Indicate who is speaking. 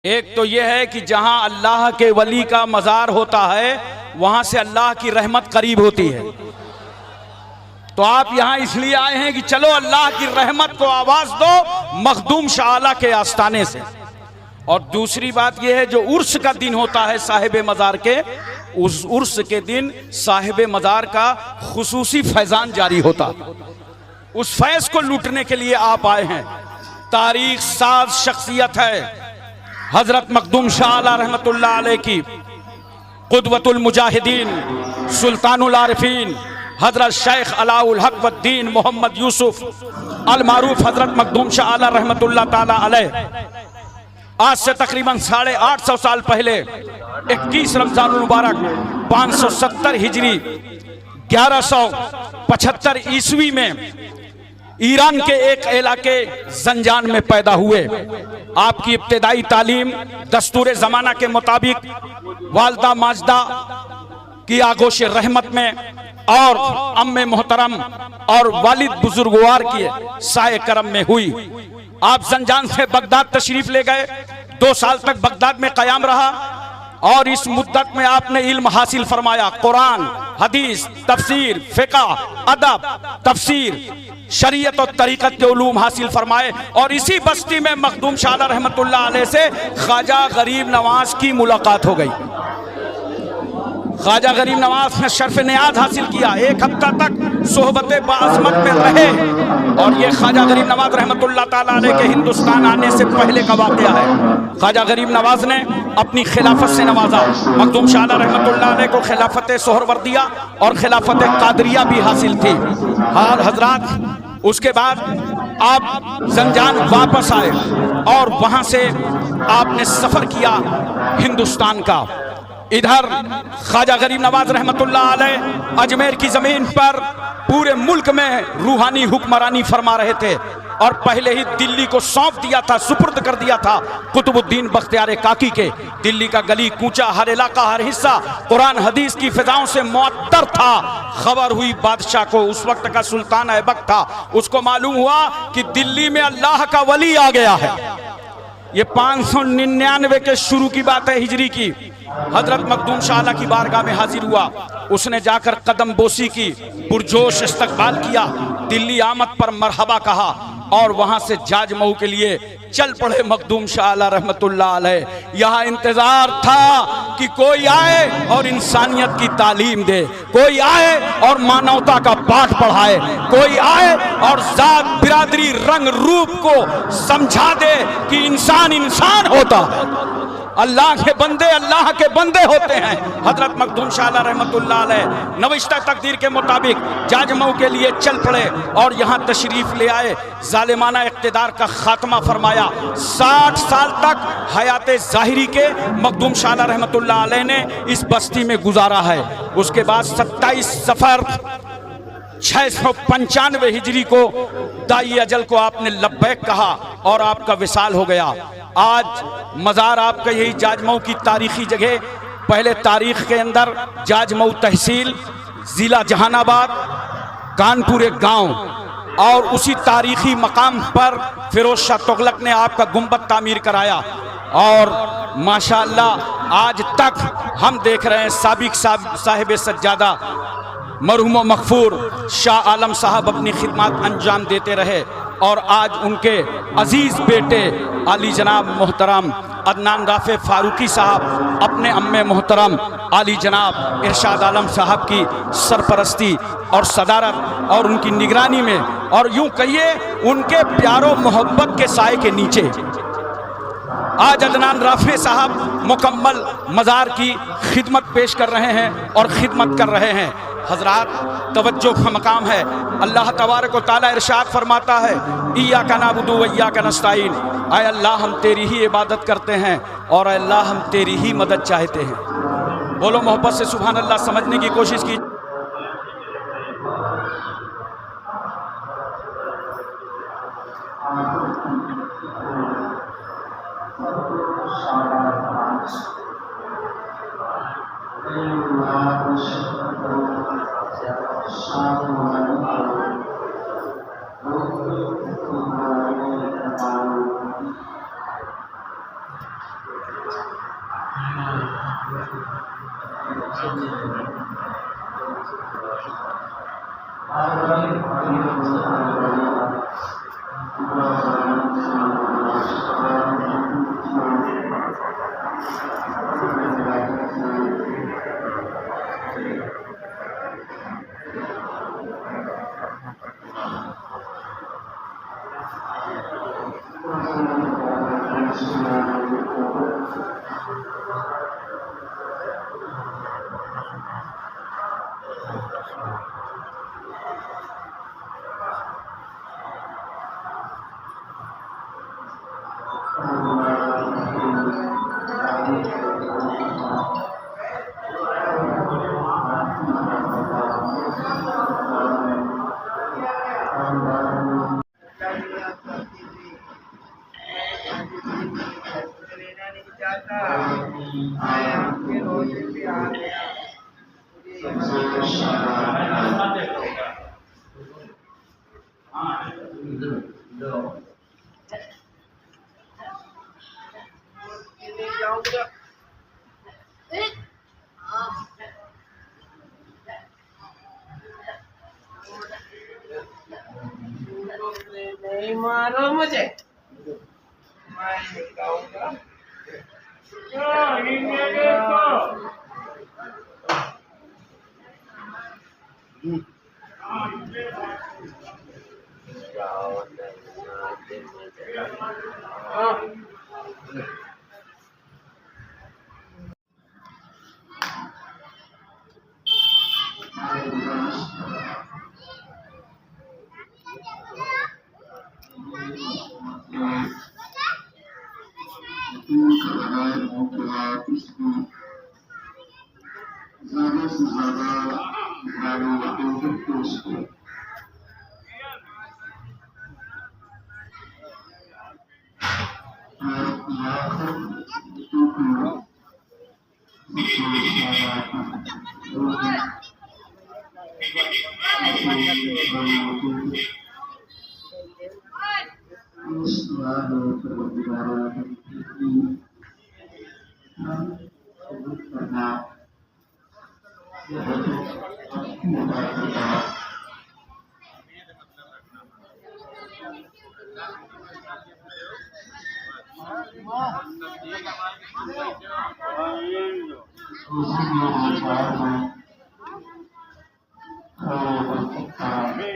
Speaker 1: एक तो यह है कि जहां अल्लाह के वली का मज़ार होता है वहां से अल्लाह की रहमत करीब होती है। तो आप यहां इसलिए आए हैं कि चलो अल्लाह की रहमत को आवाज दो मखदूम शाह आला के आस्थाने से। और दूसरी बात यह है जो उर्स का दिन होता है साहिब मज़ार के, उस उर्स के दिन साहिब मज़ार का खुसूसी फैजान जारी होता। उस फैज को लूटने के लिए आप आए हैं। तारीख साज शख्सियत है हजरत मखदूम शाह आला रहमतुल्लाह अलैह की, कुदवतुल मुजाहिदीन सुल्तानुल आरिफीन हजरत शेख अलाउल हक वद्दीन मोहम्मद यूसुफ अल मारूफ हजरत मखदूम शाह आला रहमतुल्लाह ताला अलैह आज से तकरीबन 850 साल पहले 21 रमजानुल मुबारक 570 हिजरी 1175 ईस्वी में ईरान के एक इलाके जंजान में पैदा हुए। आपकी इब्तिदाई तालीम दस्तूर ज़माना के मुताबिक वालदा माजदा की आगोश रहमत में और अम्मे मोहतरम और वालिद बुजुर्गवार के साए करम में हुई। आप जंजान से बगदाद तशरीफ ले गए, 2 साल तक बगदाद में कयाम रहा और इस मुद्दत में आपने इल्म हासिल फरमाया। कुरान, हदीस, तफसीर, फिक़ा, अदब, तफसीर, शरीयत और तरीक़त के उलूम हासिल फरमाए। और इसी बस्ती में मखदूम शाह आला रहमतुल्लाह अलैह से ख्वाजा गरीब नवाज की मुलाकात हो गई। ख्वाजा गरीब नवाज ने शर्फ नियाज हासिल किया, 1 हफ्ता तक सोहबत बाज़मत में रहे। और ये ख्वाजा गरीब नवाज रहमतुल्लाह ताला अलैह के हिंदुस्तान आने से पहले का वाक़या है। ख्वाजा गरीब नवाज ने अपनी खिलाफत से नवाजा। मखदूम शाह आला रहमतुल्लाह अलैह को खिलाफत सोहरवर्दिया और खिलाफत कादरिया भी हासिल थी। हाल हजरात, उसके बाद आप जंजान वापस आए और वहाँ से आपने सफ़र किया हिंदुस्तान का। इधर ख्वाजा गरीब नवाज रहमतुल्लाह अलैह अजमेर की ज़मीन पर पूरे मुल्क में रूहानी हुक्मरानी फरमा रहे थे और पहले ही दिल्ली को सौंप दिया था, सुपुर्द कर दिया था कुतुबुद्दीन बख्तियार काकी के। दिल्ली का गली कूचा, हर इलाका, हर हिस्सा कुरान हदीस की फिजाओं से मुअत्तर था। खबर हुई बादशाह को, उस वक्त का सुल्तान ऐबक था, उसको मालूम हुआ कि दिल्ली में अल्लाह का वली आ गया है। ये 599 के शुरू की बात है हिजरी की। हजरत मखदूम शाह आला की बारगाह में हाजिर हुआ। उसने जाकर कदम बोसी की, पुरजोश इस्तकबाल किया, दिल्ली आमद पर मरहबा कहा और वहां से जाजमऊ के लिए चल पड़े मखदूम शाह आला रहमतुल्लाह अलैह। यहाँ इंतजार था कि कोई आए और इंसानियत की तालीम दे, कोई आए और मानवता का पाठ पढ़ाए, कोई आए और जात बिरादरी रंग रूप को समझा दे कि इंसान इंसान होता है, अल्लाह के बंदे होते हैं। हजरत मखदूम शाह आला रहमतुल्लाह अलैह नविश्ता तकदीर के मुताबिक जाजमऊ के लिए चल पड़े और यहाँ तशरीफ ले आए। जालिमाना इक़्तिदार का खात्मा फरमाया। 60 साल तक हयात ज़ाहिरी के मखदूम शाह आला रहमतुल्लाह अलैह ने इस बस्ती में गुजारा है। उसके बाद 27 सफ़र 695 हिजरी को दाई अजल को आपने लब्बैक कहा और आपका विसाल हो गया। आज मज़ार आपका यही जाजमऊ की तारीख़ी जगह, पहले तारीख़ के अंदर जाजमऊ तहसील, ज़िला जहानाबाद, कानपुर एक गाँव, और उसी तारीख़ी मकाम पर फ़िरोज़ शाह तुगलक ने आपका गुंबद तामीर कराया। और माशाअल्लाह आज तक हम देख रहे हैं साबिक साहिब सज्जादा मरहूम मग़फ़ूर शाह आलम साहब अपनी खिदमत अंजाम देते रहे और आज उनके अजीज़ बेटे आली जनाब मोहतरम अदनान राफ़े फ़ारूकी साहब अपने अम्मे मोहतरम आली जनाब इरशाद आलम साहब की सरपरस्ती और सदारत और उनकी निगरानी में और यूँ कहिए उनके प्यारो मोहब्बत के साए के नीचे आज अदनान राफ़े साहब मुकम्मल मज़ार की खिदमत पेश कर रहे हैं और ख़िदमत कर रहे हैं। हजरात, तवज्जो का मकाम है। अल्लाह तबारक व तआला इरशाद फरमाता है, इय्याका नअबुदु व इय्याका नस्तईन, आय अल्लाह हम तेरी ही इबादत करते हैं और अल्लाह हम तेरी ही मदद चाहते हैं। बोलो मोहब्बत से सुभान अल्लाह समझने की कोशिश की।
Speaker 2: नहीं मारो मुझे, मैं निकालूंगा।
Speaker 3: ज़्यादा से ज़्यादा ग्रामीण को उसको Wow.